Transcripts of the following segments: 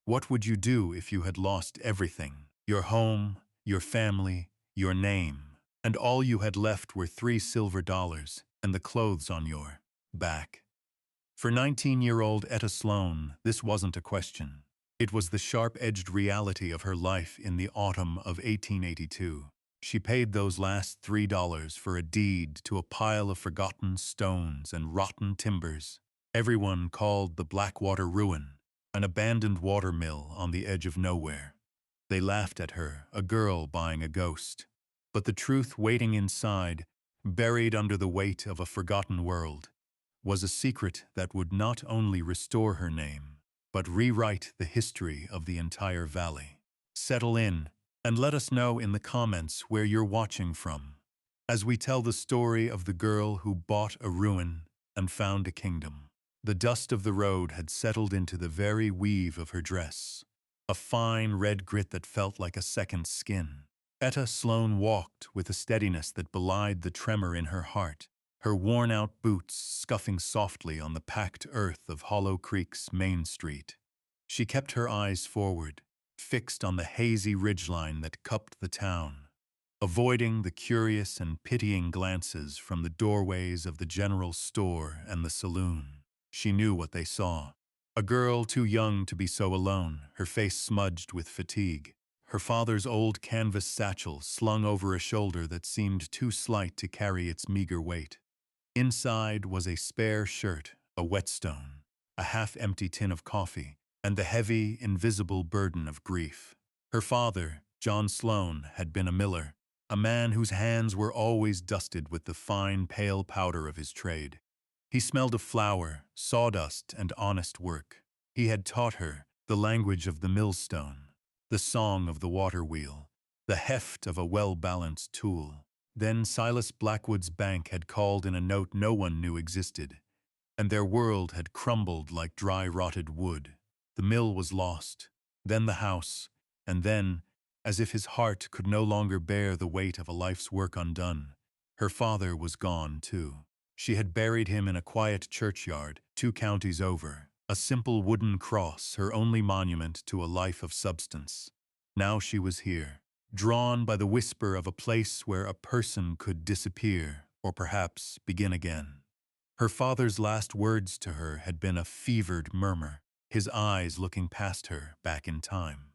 What would you do if you had lost everything? Your home, your family, your name, and all you had left were $3 silver and the clothes on your back. For 19-year-old Etta Sloan, this wasn't a question. It was the sharp-edged reality of her life in the autumn of 1882. She paid those last $3 for a deed to a pile of forgotten stones and rotten timbers. Everyone called the Blackwater Ruin an abandoned watermill on the edge of nowhere. They laughed at her, a girl buying a ghost. But the truth waiting inside, buried under the weight of a forgotten world, was a secret that would not only restore her name, but rewrite the history of the entire valley. Settle in and let us know in the comments where you're watching from, as we tell the story of the girl who bought a ruin and found a kingdom. The dust of the road had settled into the very weave of her dress, a fine red grit that felt like a second skin. Etta Sloan walked with a steadiness that belied the tremor in her heart, her worn-out boots scuffing softly on the packed earth of Hollow Creek's main street. She kept her eyes forward, fixed on the hazy ridgeline that cupped the town, avoiding the curious and pitying glances from the doorways of the general store and the saloon. She knew what they saw. A girl too young to be so alone, her face smudged with fatigue, her father's old canvas satchel slung over a shoulder that seemed too slight to carry its meager weight. Inside was a spare shirt, a whetstone, a half-empty tin of coffee, and the heavy, invisible burden of grief. Her father, John Sloan, had been a miller, a man whose hands were always dusted with the fine, pale powder of his trade. He smelled of flour, sawdust, and honest work. He had taught her the language of the millstone, the song of the water wheel, the heft of a well-balanced tool. Then Silas Blackwood's bank had called in a note no one knew existed, and their world had crumbled like dry rotted wood. The mill was lost, then the house, and then, as if his heart could no longer bear the weight of a life's work undone, her father was gone too. She had buried him in a quiet churchyard, 2 counties over, a simple wooden cross, her only monument to a life of substance. Now she was here, drawn by the whisper of a place where a person could disappear, or perhaps begin again. Her father's last words to her had been a fevered murmur, his eyes looking past her back in time.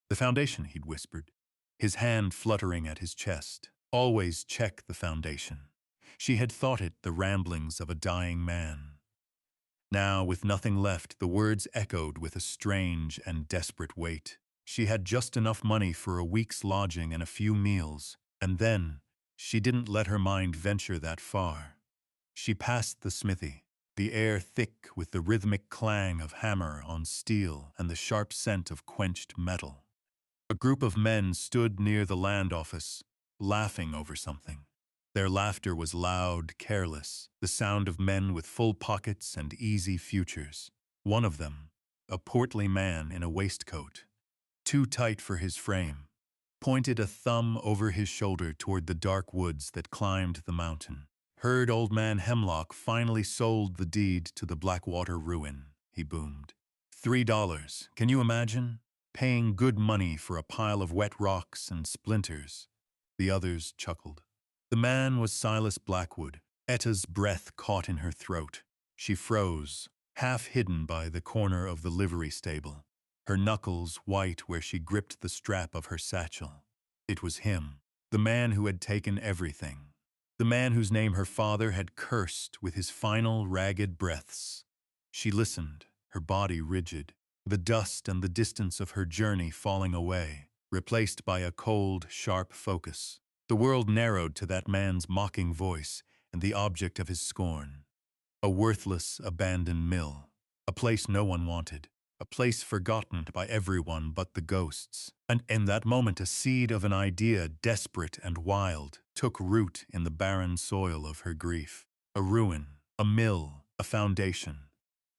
"The foundation," he'd whispered, his hand fluttering at his chest. "Always check the foundation." She had thought it the ramblings of a dying man. Now, with nothing left, the words echoed with a strange and desperate weight. She had just enough money for a week's lodging and a few meals, and then she didn't let her mind venture that far. She passed the smithy, the air thick with the rhythmic clang of hammer on steel and the sharp scent of quenched metal. A group of men stood near the land office, laughing over something. Their laughter was loud, careless, the sound of men with full pockets and easy futures. One of them, a portly man in a waistcoat, too tight for his frame, pointed a thumb over his shoulder toward the dark woods that climbed the mountain. "Heard old man Hemlock finally sold the deed to the Blackwater Ruin," he boomed. $3, can you imagine? Paying good money for a pile of wet rocks and splinters. The others chuckled. The man was Silas Blackwood. Etta's breath caught in her throat. She froze, half hidden by the corner of the livery stable, her knuckles white where she gripped the strap of her satchel. It was him, the man who had taken everything, the man whose name her father had cursed with his final ragged breaths. She listened, her body rigid, the dust and the distance of her journey falling away, replaced by a cold, sharp focus. The world narrowed to that man's mocking voice and the object of his scorn. A worthless, abandoned mill, a place no one wanted, a place forgotten by everyone but the ghosts. And in that moment, a seed of an idea, desperate and wild, took root in the barren soil of her grief. A ruin, a mill, a foundation.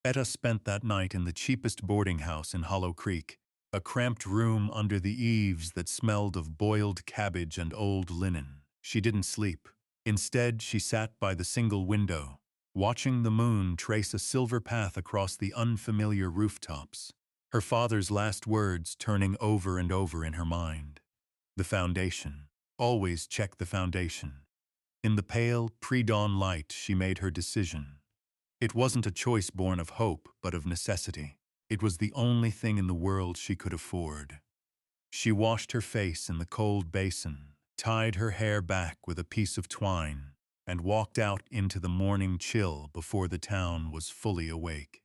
Etta spent that night in the cheapest boarding house in Hollow Creek, a cramped room under the eaves that smelled of boiled cabbage and old linen. She didn't sleep. Instead, she sat by the single window, watching the moon trace a silver path across the unfamiliar rooftops. her father's last words turning over and over in her mind. The foundation. Always check the foundation. In the pale, pre-dawn light, she made her decision. It wasn't a choice born of hope, but of necessity. It was the only thing in the world she could afford. She washed her face in the cold basin, tied her hair back with a piece of twine, and walked out into the morning chill before the town was fully awake.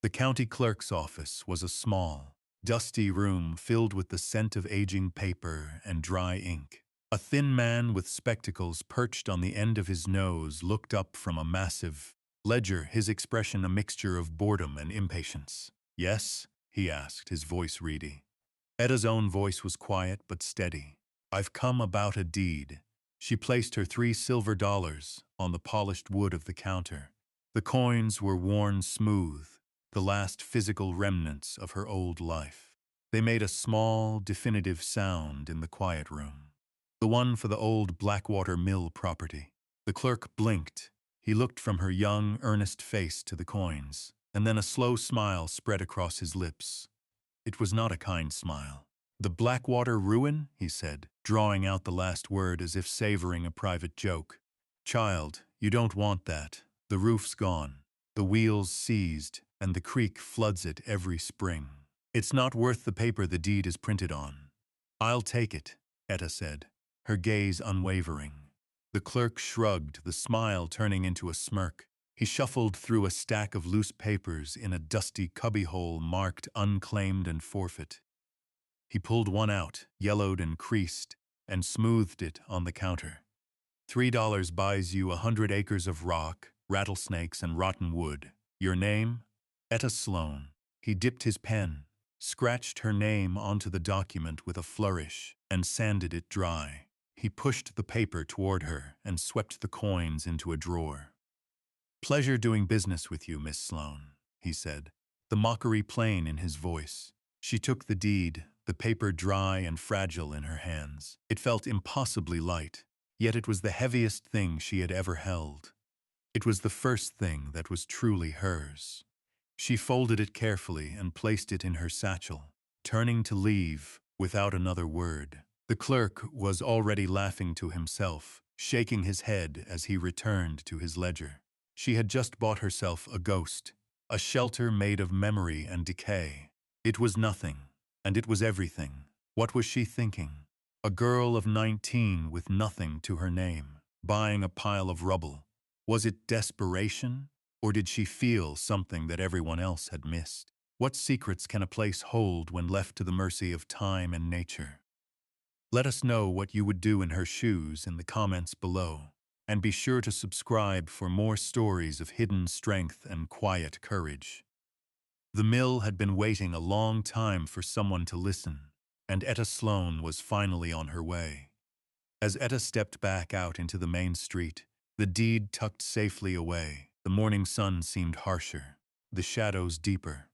The county clerk's office was a small, dusty room filled with the scent of aging paper and dry ink. A thin man with spectacles perched on the end of his nose looked up from a massive ledger, his expression a mixture of boredom and impatience. "Yes?" he asked, his voice reedy. Etta's own voice was quiet but steady. "I've come about a deed." She placed her $3 on the polished wood of the counter. The coins were worn smooth, the last physical remnants of her old life. They made a small, definitive sound in the quiet room. The one for the old Blackwater Mill property. The clerk blinked. He looked from her young, earnest face to the coins, and then a slow smile spread across his lips. It was not a kind smile. "The Blackwater ruin?" he said, drawing out the last word as if savoring a private joke. "Child, you don't want that. The roof's gone, the wheels seized, and the creek floods it every spring. It's not worth the paper the deed is printed on." "I'll take it," Etta said, her gaze unwavering. The clerk shrugged, the smile turning into a smirk. He shuffled through a stack of loose papers in a dusty cubbyhole marked unclaimed and forfeit. He pulled one out, yellowed and creased, and smoothed it on the counter. $3 buys you 100 acres of rock, rattlesnakes, and rotten wood. Your name? Etta Sloane. He dipped his pen, scratched her name onto the document with a flourish, and sanded it dry. He pushed the paper toward her and swept the coins into a drawer. "Pleasure doing business with you, Miss Sloane," he said, the mockery plain in his voice. She took the deed, the paper dry and fragile in her hands. It felt impossibly light, yet it was the heaviest thing she had ever held. It was the first thing that was truly hers. She folded it carefully and placed it in her satchel, turning to leave without another word. The clerk was already laughing to himself, shaking his head as he returned to his ledger. She had just bought herself a ghost, a shelter made of memory and decay. It was nothing, and it was everything. What was she thinking? A girl of 19 with nothing to her name, buying a pile of rubble. Was it desperation, or did she feel something that everyone else had missed? What secrets can a place hold when left to the mercy of time and nature? Let us know what you would do in her shoes in the comments below. And be sure to subscribe for more stories of hidden strength and quiet courage. The mill had been waiting a long time for someone to listen, and Etta Sloane was finally on her way. As Etta stepped back out into the main street, the deed tucked safely away, the morning sun seemed harsher, the shadows deeper.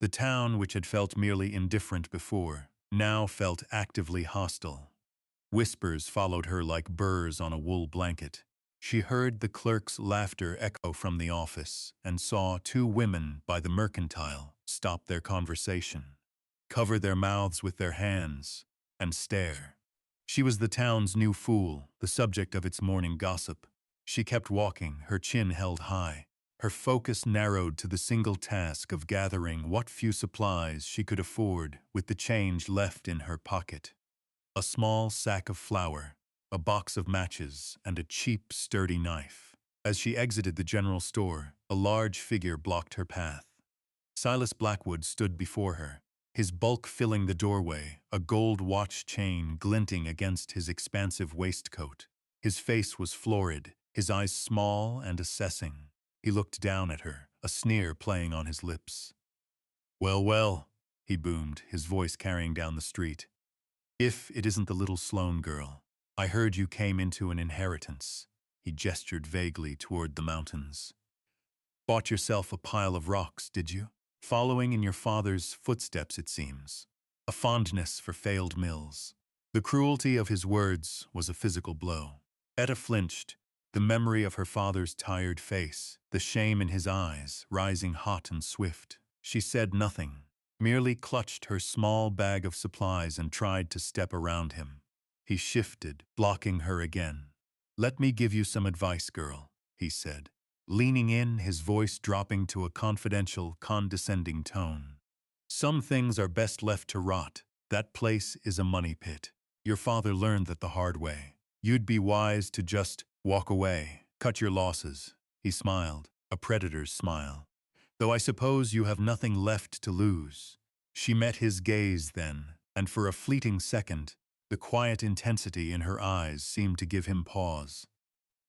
The town, which had felt merely indifferent before, now felt actively hostile. Whispers followed her like burrs on a wool blanket. She heard the clerk's laughter echo from the office and saw two women by the mercantile stop their conversation, cover their mouths with their hands, and stare. She was the town's new fool, the subject of its morning gossip. She kept walking, her chin held high, her focus narrowed to the single task of gathering what few supplies she could afford with the change left in her pocket. A small sack of flour, a box of matches, and a cheap, sturdy knife. As she exited the general store, a large figure blocked her path. Silas Blackwood stood before her, his bulk filling the doorway, a gold watch chain glinting against his expansive waistcoat. His face was florid, his eyes small and assessing. He looked down at her, a sneer playing on his lips. "Well, well," he boomed, his voice carrying down the street. "If it isn't the little Sloane girl. I heard you came into an inheritance." He gestured vaguely toward the mountains. "Bought yourself a pile of rocks, did you? Following in your father's footsteps, it seems. A fondness for failed mills." The cruelty of his words was a physical blow. Etta flinched, the memory of her father's tired face, the shame in his eyes, rising hot and swift. She said nothing, merely clutched her small bag of supplies and tried to step around him. He shifted, blocking her again. "Let me give you some advice, girl," he said, leaning in, his voice dropping to a confidential, condescending tone. "Some things are best left to rot. That place is a money pit. Your father learned that the hard way. You'd be wise to just walk away, cut your losses." He smiled, a predator's smile. "Though I suppose you have nothing left to lose." She met his gaze then, and for a fleeting second, the quiet intensity in her eyes seemed to give him pause.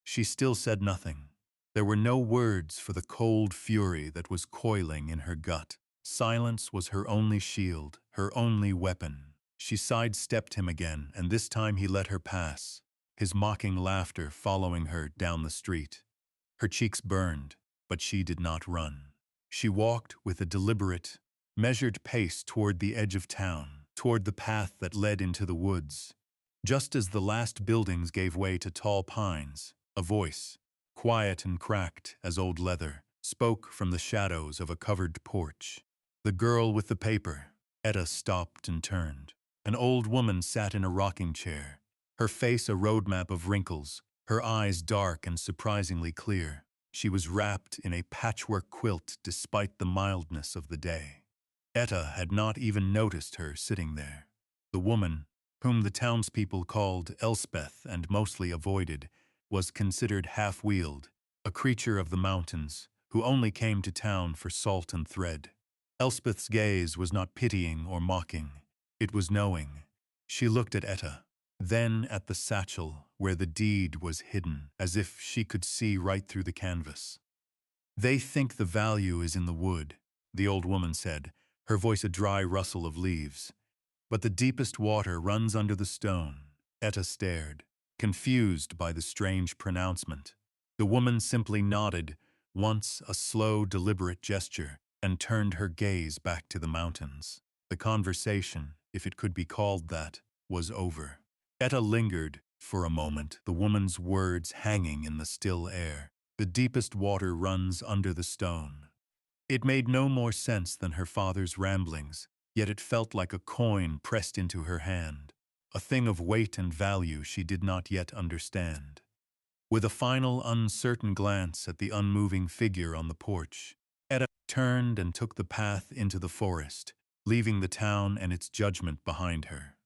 She still said nothing. There were no words for the cold fury that was coiling in her gut. Silence was her only shield, her only weapon. She sidestepped him again, and this time he let her pass, his mocking laughter following her down the street. Her cheeks burned, but she did not run. She walked with a deliberate, measured pace toward the edge of town, toward the path that led into the woods. Just as the last buildings gave way to tall pines, a voice, quiet and cracked as old leather, spoke from the shadows of a covered porch. "The girl with the paper." Etta stopped and turned. An old woman sat in a rocking chair, her face a roadmap of wrinkles, her eyes dark and surprisingly clear. She was wrapped in a patchwork quilt despite the mildness of the day. Etta had not even noticed her sitting there. The woman, whom the townspeople called Elspeth and mostly avoided, was considered half-wheeled, a creature of the mountains, who only came to town for salt and thread. Elspeth's gaze was not pitying or mocking. It was knowing. She looked at Etta, then at the satchel where the deed was hidden, as if she could see right through the canvas. "They think the value is in the wood," the old woman said, her voice a dry rustle of leaves. "But the deepest water runs under the stone." Etta stared, confused by the strange pronouncement. The woman simply nodded, once a slow, deliberate gesture, and turned her gaze back to the mountains. The conversation, if it could be called that, was over. Etta lingered for a moment, the woman's words hanging in the still air. "The deepest water runs under the stone." It made no more sense than her father's ramblings, yet it felt like a coin pressed into her hand, a thing of weight and value she did not yet understand. With a final uncertain glance at the unmoving figure on the porch, Etta turned and took the path into the forest, leaving the town and its judgment behind her.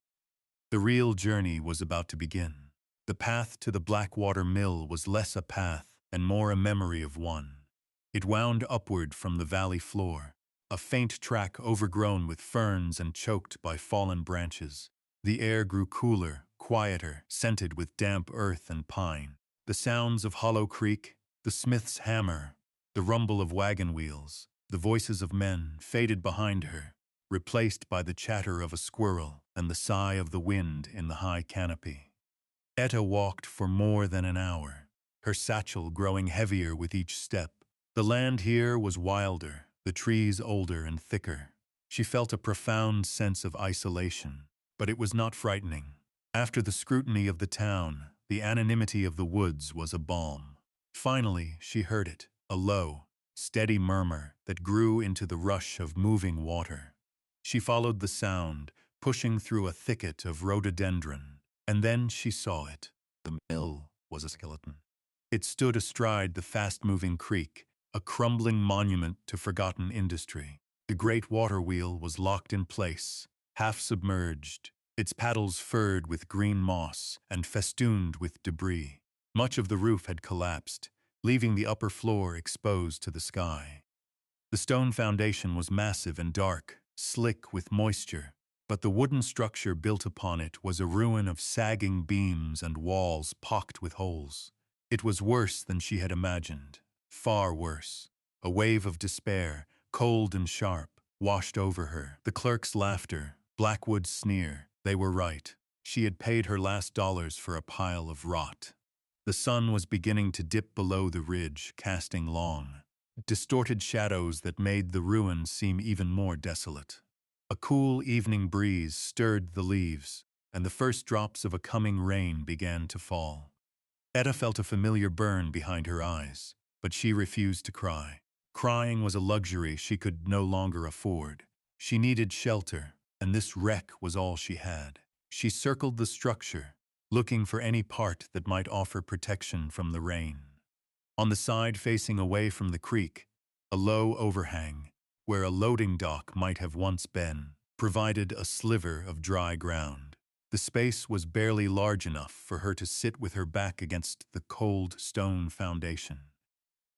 The real journey was about to begin. The path to the Blackwater Mill was less a path and more a memory of one. It wound upward from the valley floor, a faint track overgrown with ferns and choked by fallen branches. The air grew cooler, quieter, scented with damp earth and pine. The sounds of Hollow Creek, the smith's hammer, the rumble of wagon wheels, the voices of men faded behind her, replaced by the chatter of a squirrel and the sigh of the wind in the high canopy. Etta walked for more than an hour, her satchel growing heavier with each step. The land here was wilder, the trees older and thicker. She felt a profound sense of isolation, but it was not frightening. After the scrutiny of the town, the anonymity of the woods was a balm. Finally, she heard it, a low, steady murmur that grew into the rush of moving water. She followed the sound, pushing through a thicket of rhododendron, and then she saw it. The mill was a skeleton. It stood astride the fast-moving creek, a crumbling monument to forgotten industry. The great water wheel was locked in place, half submerged, its paddles furred with green moss and festooned with debris. Much of the roof had collapsed, leaving the upper floor exposed to the sky. The stone foundation was massive and dark, slick with moisture, but the wooden structure built upon it was a ruin of sagging beams and walls pocked with holes. It was worse than she had imagined, far worse. A wave of despair, cold and sharp, washed over her. The clerk's laughter, Blackwood's sneer, they were right. She had paid her last dollars for a pile of rot. The sun was beginning to dip below the ridge, casting long, distorted shadows that made the ruins seem even more desolate. A cool evening breeze stirred the leaves, and the first drops of a coming rain began to fall. Etta felt a familiar burn behind her eyes, but she refused to cry. Crying was a luxury she could no longer afford. She needed shelter, and this wreck was all she had. She circled the structure, looking for any part that might offer protection from the rain. On the side facing away from the creek, a low overhang, where a loading dock might have once been, provided a sliver of dry ground. The space was barely large enough for her to sit with her back against the cold stone foundation.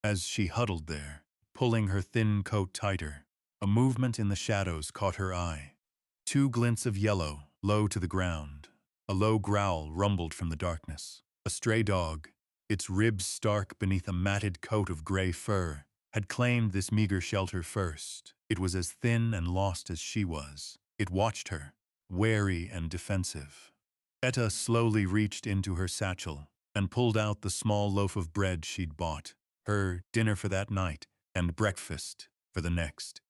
As she huddled there, pulling her thin coat tighter, a movement in the shadows caught her eye. Two glints of yellow, low to the ground. A low growl rumbled from the darkness. A stray dog, its ribs stark beneath a matted coat of gray fur, had claimed this meager shelter first. It was as thin and lost as she was. It watched her, wary and defensive. Etta slowly reached into her satchel and pulled out the small loaf of bread she'd bought, her dinner for that night and breakfast for the next.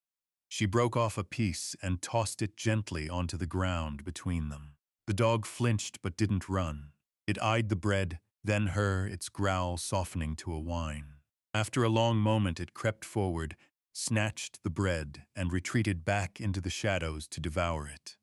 She broke off a piece and tossed it gently onto the ground between them. The dog flinched but didn't run. It eyed the bread, then her, its growl softening to a whine. After a long moment it crept forward, snatched the bread, and retreated back into the shadows to devour it.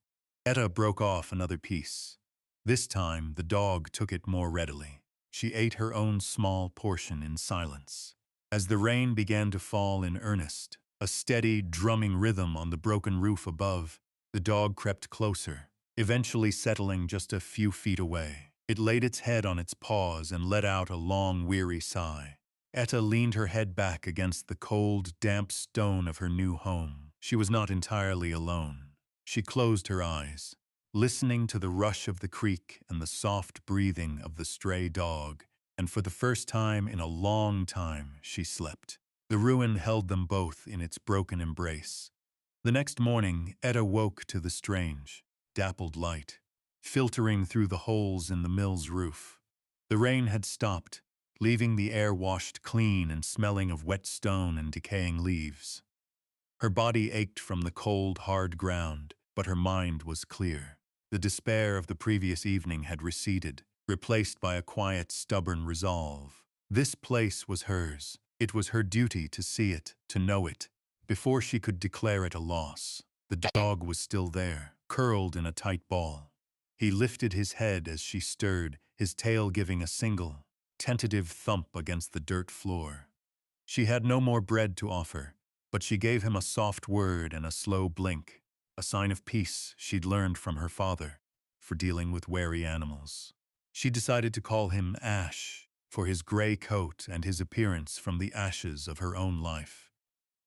Etta broke off another piece. This time the dog took it more readily. She ate her own small portion in silence. As the rain began to fall in earnest, a steady, drumming rhythm on the broken roof above, the dog crept closer, eventually settling just a few feet away. It laid its head on its paws and let out a long, weary sigh. Etta leaned her head back against the cold, damp stone of her new home. She was not entirely alone. She closed her eyes, listening to the rush of the creek and the soft breathing of the stray dog, and for the first time in a long time she slept. The ruin held them both in its broken embrace. The next morning, Etta woke to the strange, dappled light, filtering through the holes in the mill's roof. The rain had stopped, leaving the air washed clean and smelling of wet stone and decaying leaves. Her body ached from the cold, hard ground, but her mind was clear. The despair of the previous evening had receded, replaced by a quiet, stubborn resolve. This place was hers. It was her duty to see it, to know it, before she could declare it a loss. The dog was still there, curled in a tight ball. He lifted his head as she stirred, his tail giving a single, tentative thump against the dirt floor. She had no more bread to offer, but she gave him a soft word and a slow blink, a sign of peace she'd learned from her father for dealing with wary animals. She decided to call him Ash, for his gray coat and his appearance from the ashes of her own life.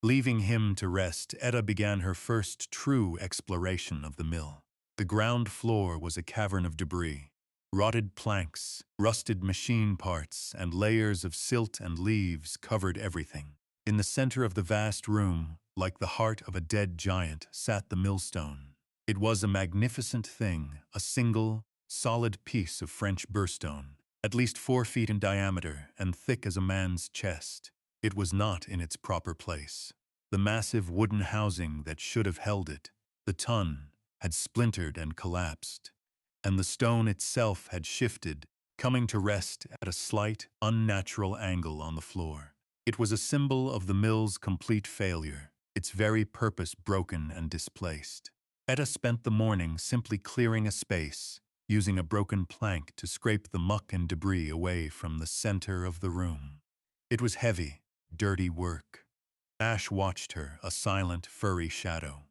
Leaving him to rest, Etta began her first true exploration of the mill. The ground floor was a cavern of debris. Rotted planks, rusted machine parts, and layers of silt and leaves covered everything. In the center of the vast room, like the heart of a dead giant, sat the millstone. It was a magnificent thing, a single, solid piece of French burstone, at least 4 feet in diameter and thick as a man's chest. It was not in its proper place. The massive wooden housing that should have held it, the ton, had splintered and collapsed, and the stone itself had shifted, coming to rest at a slight, unnatural angle on the floor. It was a symbol of the mill's complete failure, its very purpose broken and displaced. Etta spent the morning simply clearing a space, using a broken plank to scrape the muck and debris away from the center of the room. It was heavy, dirty work. Ash watched her, a silent, furry shadow.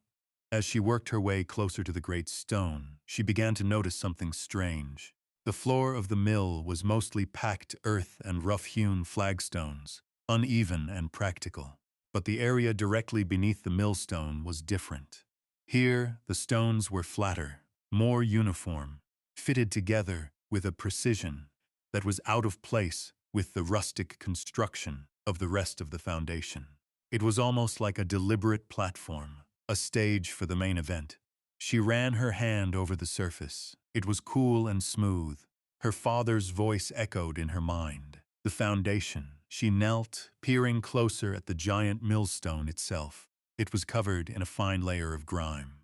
As she worked her way closer to the great stone, she began to notice something strange. The floor of the mill was mostly packed earth and rough-hewn flagstones, uneven and practical. But the area directly beneath the millstone was different. Here, the stones were flatter, more uniform, fitted together with a precision that was out of place with the rustic construction of the rest of the foundation. It was almost like a deliberate platform, a stage for the main event. She ran her hand over the surface. It was cool and smooth. Her father's voice echoed in her mind. The foundation. She knelt, peering closer at the giant millstone itself. It was covered in a fine layer of grime.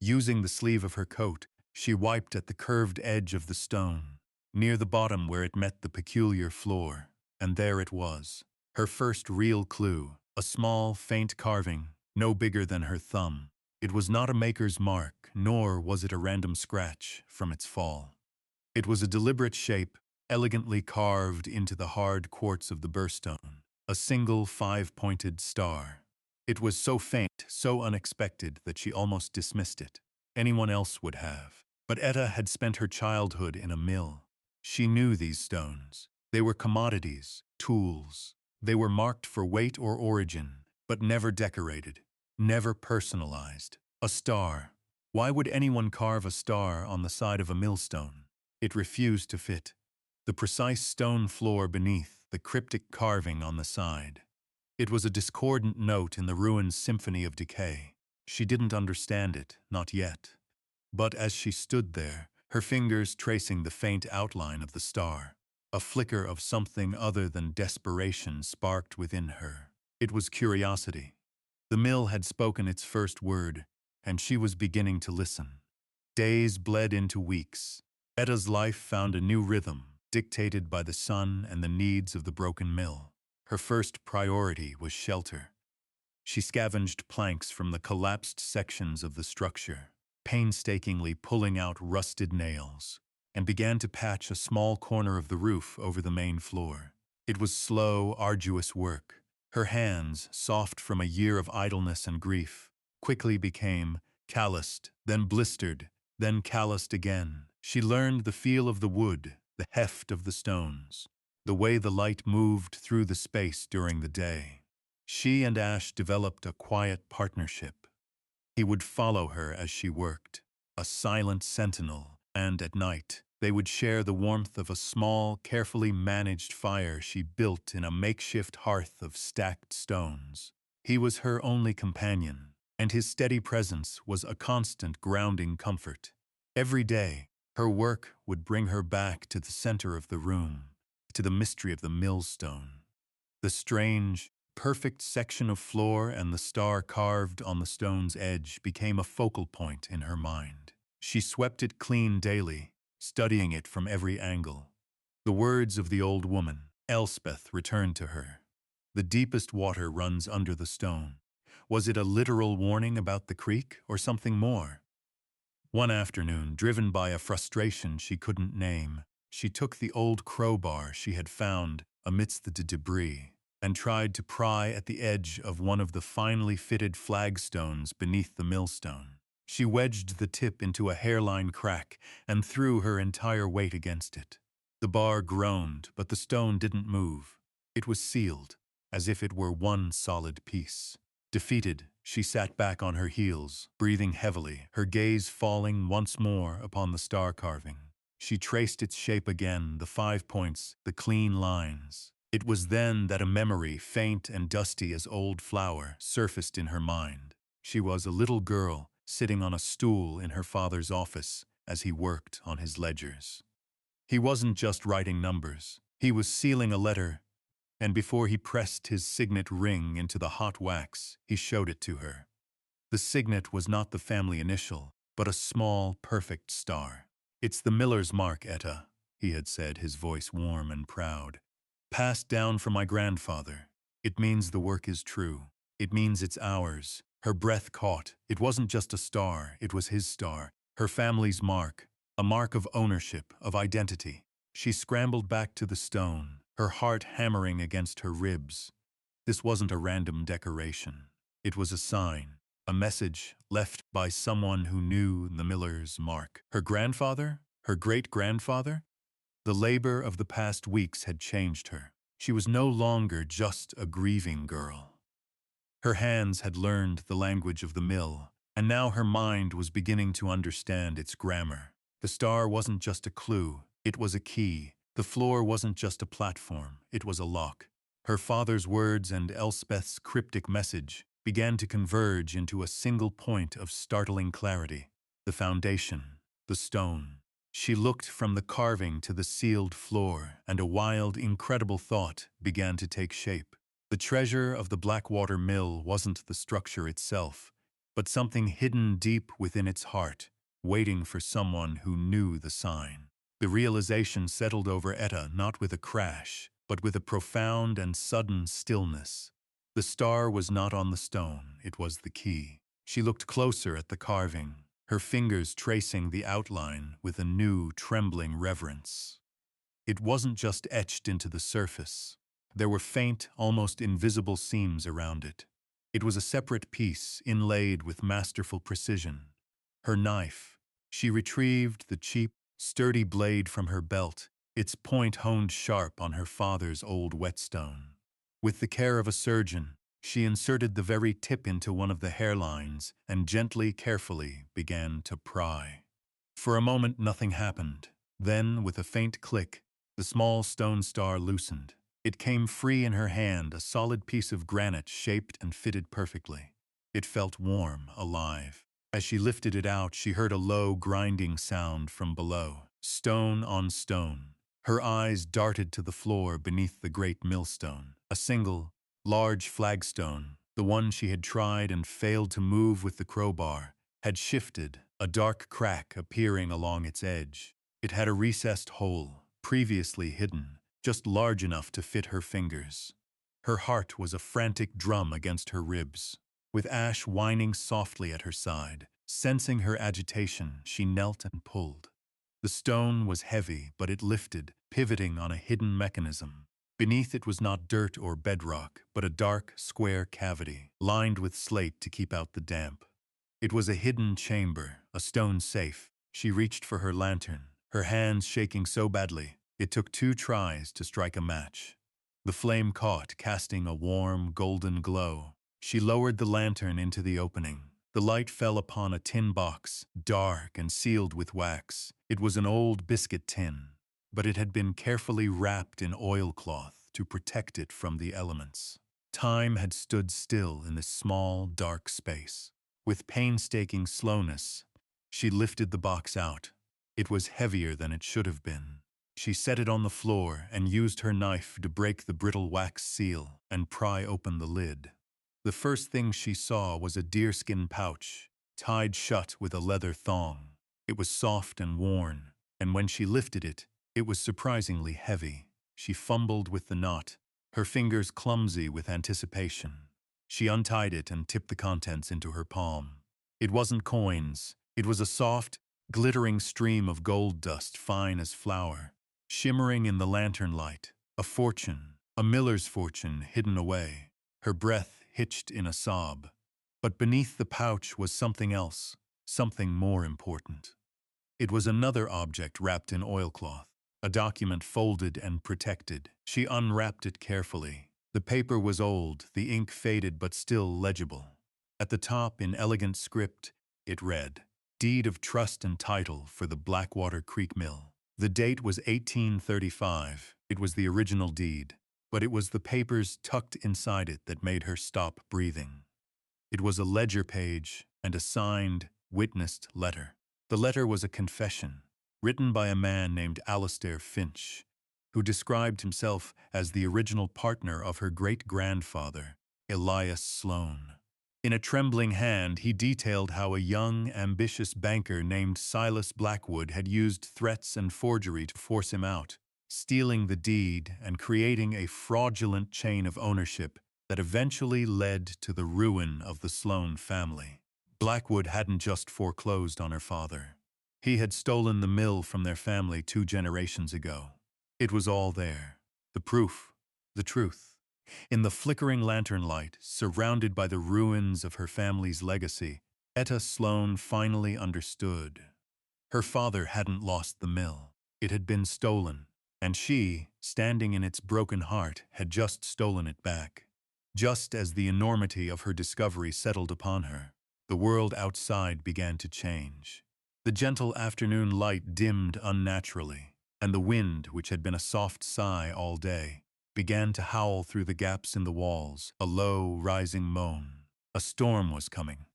Using the sleeve of her coat, she wiped at the curved edge of the stone, near the bottom where it met the peculiar floor. And there it was, her first real clue, a small, faint carving, no bigger than her thumb, It was not a maker's mark, nor was it a random scratch from its fall. It was a deliberate shape, elegantly carved into the hard quartz of the birthstone, a single five-pointed star. It was so faint, so unexpected, that she almost dismissed it. Anyone else would have. But Etta had spent her childhood in a mill. She knew these stones. They were commodities, tools. They were marked for weight or origin, but never decorated, never personalized. A star. Why would anyone carve a star on the side of a millstone? It refused to fit. The precise stone floor beneath, the cryptic carving on the side. It was a discordant note in the ruined symphony of decay. She didn't understand it, not yet. But as she stood there, her fingers tracing the faint outline of the star, a flicker of something other than desperation sparked within her. It was curiosity. The mill had spoken its first word, and she was beginning to listen. Days bled into weeks. Etta's life found a new rhythm, dictated by the sun and the needs of the broken mill. Her first priority was shelter. She scavenged planks from the collapsed sections of the structure, painstakingly pulling out rusted nails, and began to patch a small corner of the roof over the main floor. It was slow, arduous work. Her hands, soft from a year of idleness and grief, quickly became calloused, then blistered, then calloused again. She learned the feel of the wood, the heft of the stones, the way the light moved through the space during the day. She and Ash developed a quiet partnership. He would follow her as she worked, a silent sentinel, and at night, they would share the warmth of a small, carefully managed fire she built in a makeshift hearth of stacked stones. He was her only companion, and his steady presence was a constant grounding comfort. Every day, her work would bring her back to the center of the room, to the mystery of the millstone. The strange, perfect section of floor and the star carved on the stone's edge became a focal point in her mind. She swept it clean daily, studying it from every angle. The words of the old woman, Elspeth, returned to her. The deepest water runs under the stone. Was it a literal warning about the creek or something more? One afternoon, driven by a frustration she couldn't name, she took the old crowbar she had found amidst the debris and tried to pry at the edge of one of the finely fitted flagstones beneath the millstone. She wedged the tip into a hairline crack and threw her entire weight against it. The bar groaned, but the stone didn't move. It was sealed, as if it were one solid piece. Defeated, she sat back on her heels, breathing heavily, her gaze falling once more upon the star carving. She traced its shape again, the 5 points, the clean lines. It was then that a memory, faint and dusty as old flour, surfaced in her mind. She was a little girl, sitting on a stool in her father's office as he worked on his ledgers. He wasn't just writing numbers. He was sealing a letter, and before he pressed his signet ring into the hot wax, he showed it to her. The signet was not the family initial, but a small, perfect star. "It's the miller's mark, Etta," he had said, his voice warm and proud. "Passed down from my grandfather. It means the work is true. It means it's ours." Her breath caught. It wasn't just a star, it was his star, her family's mark, a mark of ownership, of identity. She scrambled back to the stone, her heart hammering against her ribs. This wasn't a random decoration. It was a sign, a message left by someone who knew the miller's mark. Her grandfather? Her great-grandfather? The labor of the past weeks had changed her. She was no longer just a grieving girl. Her hands had learned the language of the mill, and now her mind was beginning to understand its grammar. The star wasn't just a clue, it was a key. The floor wasn't just a platform, it was a lock. Her father's words and Elspeth's cryptic message began to converge into a single point of startling clarity. The foundation, the stone. She looked from the carving to the sealed floor, and a wild, incredible thought began to take shape. The treasure of the Blackwater Mill wasn't the structure itself, but something hidden deep within its heart, waiting for someone who knew the sign. The realization settled over Etta not with a crash, but with a profound and sudden stillness. The star was not on the stone, it was the key. She looked closer at the carving, her fingers tracing the outline with a new, trembling reverence. It wasn't just etched into the surface. There were faint, almost invisible seams around it. It was a separate piece, inlaid with masterful precision. Her knife. She retrieved the cheap, sturdy blade from her belt, its point honed sharp on her father's old whetstone. With the care of a surgeon, she inserted the very tip into one of the hairlines and gently, carefully began to pry. For a moment nothing happened. Then, with a faint click, the small stone star loosened. It came free in her hand, a solid piece of granite shaped and fitted perfectly. It felt warm, alive. As she lifted it out, she heard a low, grinding sound from below. Stone on stone. Her eyes darted to the floor beneath the great millstone. A single, large flagstone, the one she had tried and failed to move with the crowbar, had shifted, a dark crack appearing along its edge. It had a recessed hole, previously hidden, just large enough to fit her fingers. Her heart was a frantic drum against her ribs. With Ash whining softly at her side, sensing her agitation, she knelt and pulled. The stone was heavy, but it lifted, pivoting on a hidden mechanism. Beneath it was not dirt or bedrock, but a dark, square cavity, lined with slate to keep out the damp. It was a hidden chamber, a stone safe. She reached for her lantern, her hands shaking so badly, it took 2 tries to strike a match. The flame caught, casting a warm, golden glow. She lowered the lantern into the opening. The light fell upon a tin box, dark and sealed with wax. It was an old biscuit tin, but it had been carefully wrapped in oilcloth to protect it from the elements. Time had stood still in this small, dark space. With painstaking slowness, she lifted the box out. It was heavier than it should have been. She set it on the floor and used her knife to break the brittle wax seal and pry open the lid. The first thing she saw was a deerskin pouch, tied shut with a leather thong. It was soft and worn, and when she lifted it, it was surprisingly heavy. She fumbled with the knot, her fingers clumsy with anticipation. She untied it and tipped the contents into her palm. It wasn't coins. It was a soft, glittering stream of gold dust fine as flour, shimmering in the lantern light. A fortune, a miller's fortune hidden away. Her breath hitched in a sob. But beneath the pouch was something else, something more important. It was another object wrapped in oilcloth, a document folded and protected. She unwrapped it carefully. The paper was old, the ink faded but still legible. At the top, in elegant script, it read, "Deed of trust and title for the Blackwater Creek Mill." The date was 1835. It was the original deed, but it was the papers tucked inside it that made her stop breathing. It was a ledger page and a signed, witnessed letter. The letter was a confession, written by a man named Alastair Finch, who described himself as the original partner of her great-grandfather, Elias Sloane. In a trembling hand, he detailed how a young, ambitious banker named Silas Blackwood had used threats and forgery to force him out, stealing the deed and creating a fraudulent chain of ownership that eventually led to the ruin of the Sloane family. Blackwood hadn't just foreclosed on her father. He had stolen the mill from their family 2 generations ago. It was all there. The proof, the truth. In the flickering lantern light, surrounded by the ruins of her family's legacy, Etta Sloane finally understood. Her father hadn't lost the mill. It had been stolen, and she, standing in its broken heart, had just stolen it back. Just as the enormity of her discovery settled upon her, the world outside began to change. The gentle afternoon light dimmed unnaturally, and the wind, which had been a soft sigh all day, began to howl through the gaps in the walls, a low, rising moan. A storm was coming.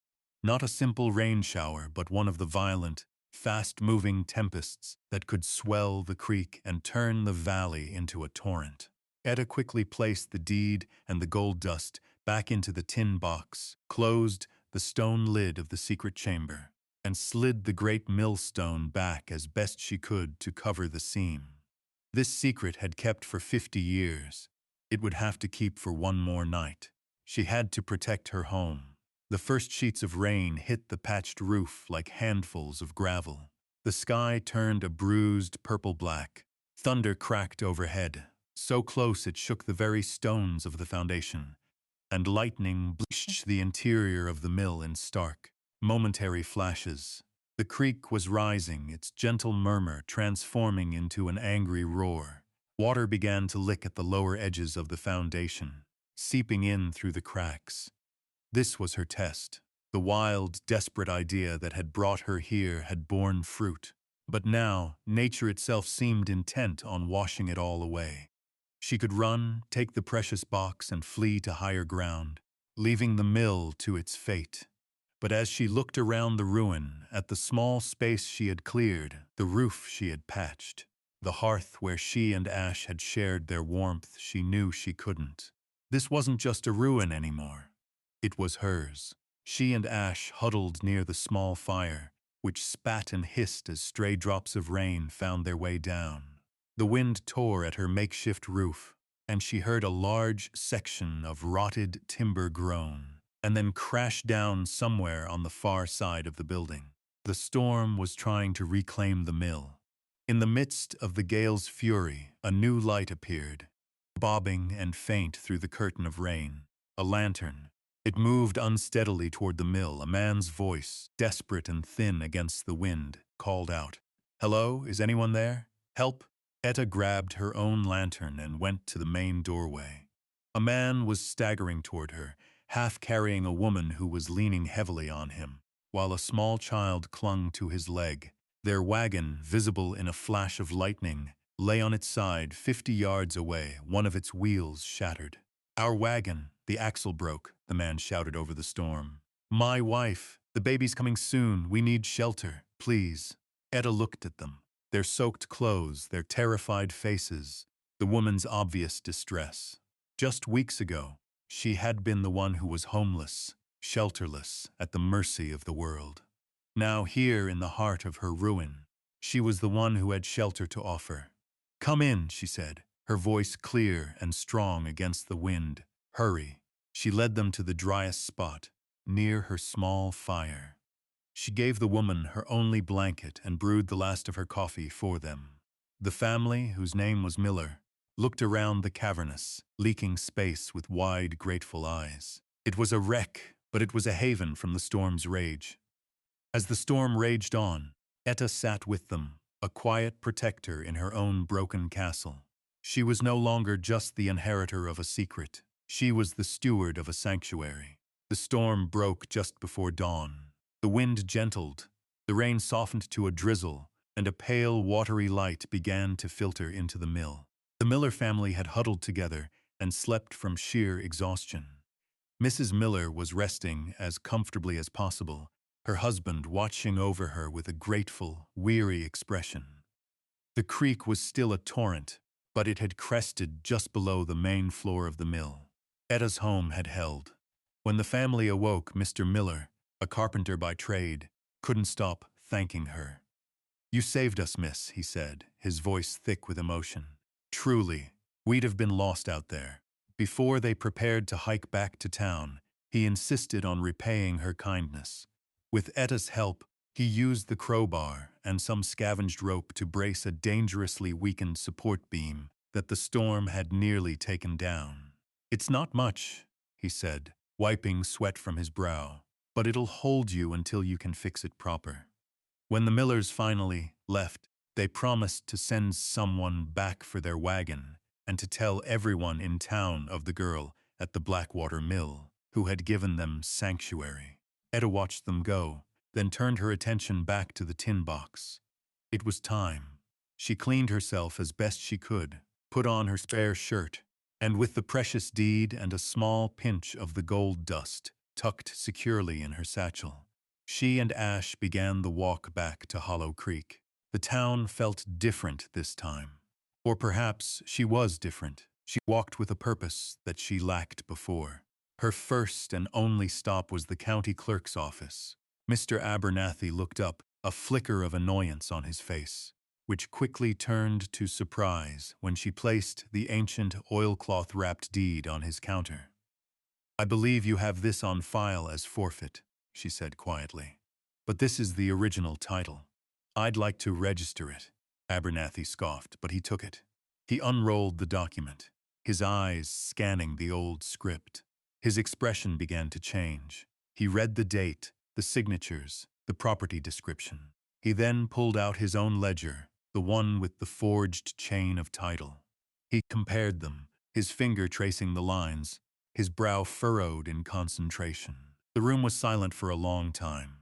Not a simple rain shower, but one of the violent, fast-moving tempests that could swell the creek and turn the valley into a torrent. Etta quickly placed the deed and the gold dust back into the tin box, closed the stone lid of the secret chamber, and slid the great millstone back as best she could to cover the seam. This secret had kept for 50 years. It would have to keep for one more night. She had to protect her home. The first sheets of rain hit the patched roof like handfuls of gravel. The sky turned a bruised purple-black. Thunder cracked overhead, so close it shook the very stones of the foundation, and lightning bleached the interior of the mill in stark, momentary flashes. The creek was rising, its gentle murmur transforming into an angry roar. Water began to lick at the lower edges of the foundation, seeping in through the cracks. This was her test. The wild, desperate idea that had brought her here had borne fruit. But now, nature itself seemed intent on washing it all away. She could run, take the precious box, and flee to higher ground, leaving the mill to its fate. But as she looked around the ruin, at the small space she had cleared, the roof she had patched, the hearth where she and Ash had shared their warmth, she knew she couldn't. This wasn't just a ruin anymore. It was hers. She and Ash huddled near the small fire, which spat and hissed as stray drops of rain found their way down. The wind tore at her makeshift roof, and she heard a large section of rotted timber groan, and then crash down somewhere on the far side of the building. The storm was trying to reclaim the mill. In the midst of the gale's fury, a new light appeared, bobbing and faint through the curtain of rain. A lantern. It moved unsteadily toward the mill. A man's voice, desperate and thin against the wind, called out, "Hello, is anyone there? Help!" Etta grabbed her own lantern and went to the main doorway. A man was staggering toward her, half carrying a woman who was leaning heavily on him, while a small child clung to his leg. Their wagon, visible in a flash of lightning, lay on its side 50 yards away, one of its wheels shattered. "Our wagon, the axle broke," the man shouted over the storm. "My wife, the baby's coming soon, we need shelter, please." Etta looked at them, their soaked clothes, their terrified faces, the woman's obvious distress. Just weeks ago, she had been the one who was homeless, shelterless, at the mercy of the world. Now here in the heart of her ruin, she was the one who had shelter to offer. "Come in," she said, her voice clear and strong against the wind. "Hurry." She led them to the driest spot, near her small fire. She gave the woman her only blanket and brewed the last of her coffee for them. The family, whose name was Miller, looked around the cavernous, leaking space with wide, grateful eyes. It was a wreck, but it was a haven from the storm's rage. As the storm raged on, Etta sat with them, a quiet protector in her own broken castle. She was no longer just the inheritor of a secret. She was the steward of a sanctuary. The storm broke just before dawn. The wind gentled, the rain softened to a drizzle, and a pale, watery light began to filter into the mill. The Miller family had huddled together and slept from sheer exhaustion. Mrs. Miller was resting as comfortably as possible, her husband watching over her with a grateful, weary expression. The creek was still a torrent, but it had crested just below the main floor of the mill. Etta's home had held. When the family awoke, Mr. Miller, a carpenter by trade, couldn't stop thanking her. "You saved us, miss," he said, his voice thick with emotion. "Truly, we'd have been lost out there." Before they prepared to hike back to town, he insisted on repaying her kindness. With Etta's help, he used the crowbar and some scavenged rope to brace a dangerously weakened support beam that the storm had nearly taken down. "It's not much," he said, wiping sweat from his brow, "but it'll hold you until you can fix it proper." When the Millers finally left, they promised to send someone back for their wagon and to tell everyone in town of the girl at the Blackwater Mill who had given them sanctuary. Etta watched them go, then turned her attention back to the tin box. It was time. She cleaned herself as best she could, put on her spare shirt, and with the precious deed and a small pinch of the gold dust tucked securely in her satchel, she and Ash began the walk back to Hollow Creek. The town felt different this time. Or perhaps she was different. She walked with a purpose that she lacked before. Her first and only stop was the county clerk's office. Mr. Abernathy looked up, a flicker of annoyance on his face, which quickly turned to surprise when she placed the ancient oilcloth-wrapped deed on his counter. I believe you have this on file as forfeit, she said quietly. But this is the original title. I'd like to register it. Abernathy scoffed, but he took it. He unrolled the document, his eyes scanning the old script. His expression began to change. He read the date, the signatures, the property description. He then pulled out his own ledger, the one with the forged chain of title. He compared them, his finger tracing the lines, his brow furrowed in concentration. The room was silent for a long time.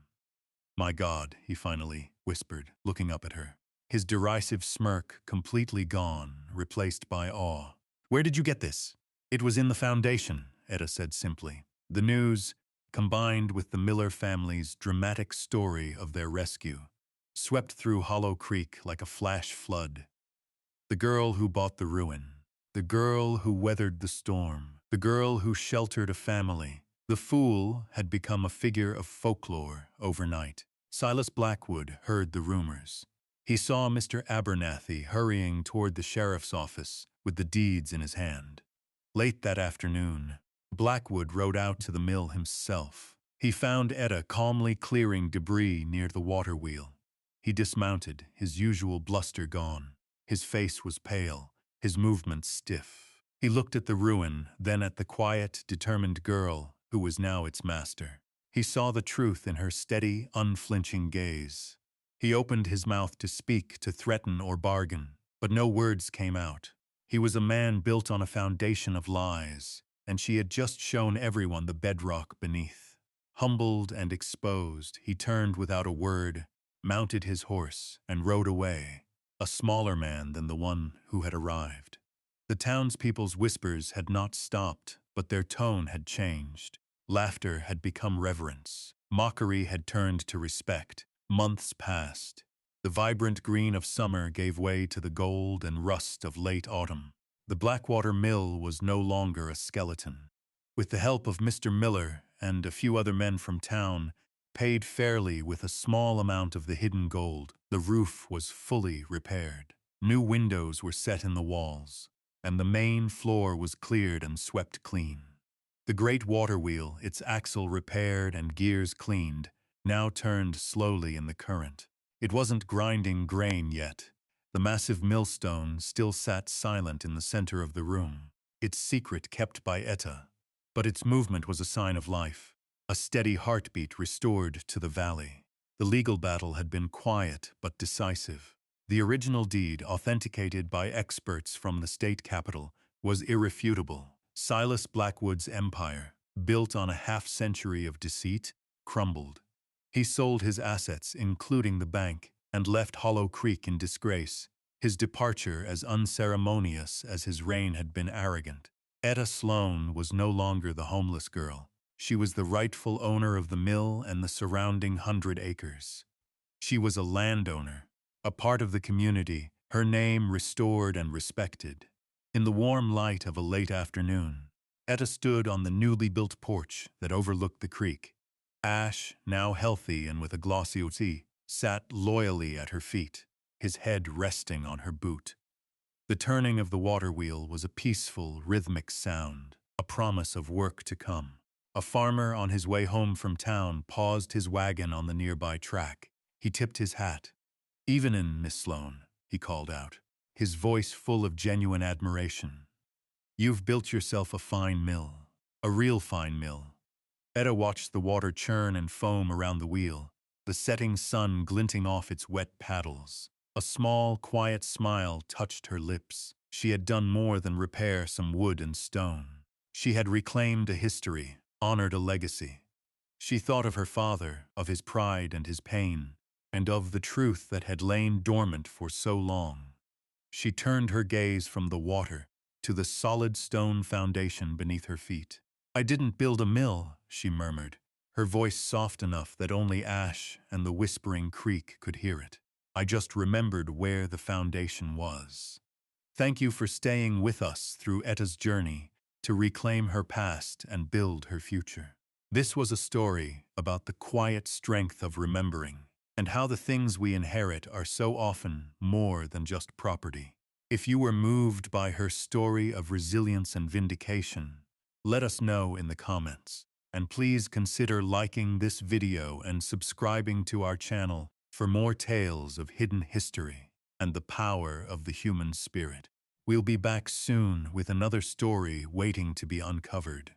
"My God," he finally whispered, looking up at her. His derisive smirk completely gone, replaced by awe. "Where did you get this?" "It was in the foundation," Etta said simply. The news, combined with the Miller family's dramatic story of their rescue, swept through Hollow Creek like a flash flood. The girl who bought the ruin, the girl who weathered the storm, the girl who sheltered a family, the fool had become a figure of folklore overnight. Silas Blackwood heard the rumors. He saw Mr. Abernathy hurrying toward the sheriff's office with the deeds in his hand. Late that afternoon, Blackwood rode out to the mill himself. He found Etta calmly clearing debris near the water wheel. He dismounted, his usual bluster gone. His face was pale, his movements stiff. He looked at the ruin, then at the quiet, determined girl who was now its master. He saw the truth in her steady, unflinching gaze. He opened his mouth to speak, to threaten or bargain, but no words came out. He was a man built on a foundation of lies, and she had just shown everyone the bedrock beneath. Humbled and exposed, he turned without a word, mounted his horse, and rode away, a smaller man than the one who had arrived. The townspeople's whispers had not stopped, but their tone had changed. Laughter had become reverence. Mockery had turned to respect. Months passed. The vibrant green of summer gave way to the gold and rust of late autumn. The Blackwater Mill was no longer a skeleton. With the help of Mr. Miller and a few other men from town, paid fairly with a small amount of the hidden gold, the roof was fully repaired. New windows were set in the walls, and the main floor was cleared and swept clean. The great water wheel, its axle repaired and gears cleaned, now turned slowly in the current. It wasn't grinding grain yet. The massive millstone still sat silent in the center of the room, its secret kept by Etta. But its movement was a sign of life, a steady heartbeat restored to the valley. The legal battle had been quiet but decisive. The original deed, authenticated by experts from the state capitol, was irrefutable. Silas Blackwood's empire, built on a half-century of deceit, crumbled. He sold his assets, including the bank, and left Hollow Creek in disgrace, his departure as unceremonious as his reign had been arrogant. Etta Sloane was no longer the homeless girl. She was the rightful owner of the mill and the surrounding 100 acres. She was a landowner, a part of the community, her name restored and respected. In the warm light of a late afternoon, Etta stood on the newly built porch that overlooked the creek. Ash, now healthy and with a glossy sea, sat loyally at her feet, his head resting on her boot. The turning of the water wheel was a peaceful, rhythmic sound, a promise of work to come. A farmer on his way home from town paused his wagon on the nearby track. He tipped his hat. "Evenin', Miss Sloane," he called out, his voice full of genuine admiration. "You've built yourself a fine mill, a real fine mill." Etta watched the water churn and foam around the wheel, the setting sun glinting off its wet paddles. A small, quiet smile touched her lips. She had done more than repair some wood and stone. She had reclaimed a history, honored a legacy. She thought of her father, of his pride and his pain, and of the truth that had lain dormant for so long. She turned her gaze from the water to the solid stone foundation beneath her feet. "I didn't build a mill," she murmured, her voice soft enough that only Ash and the whispering creek could hear it. "I just remembered where the foundation was." Thank you for staying with us through Etta's journey to reclaim her past and build her future. This was a story about the quiet strength of remembering, and how the things we inherit are so often more than just property. If you were moved by her story of resilience and vindication, Let us know in the comments. And please consider liking this video and subscribing to our channel for more tales of hidden history and the power of the human spirit. We'll be back soon with another story waiting to be uncovered.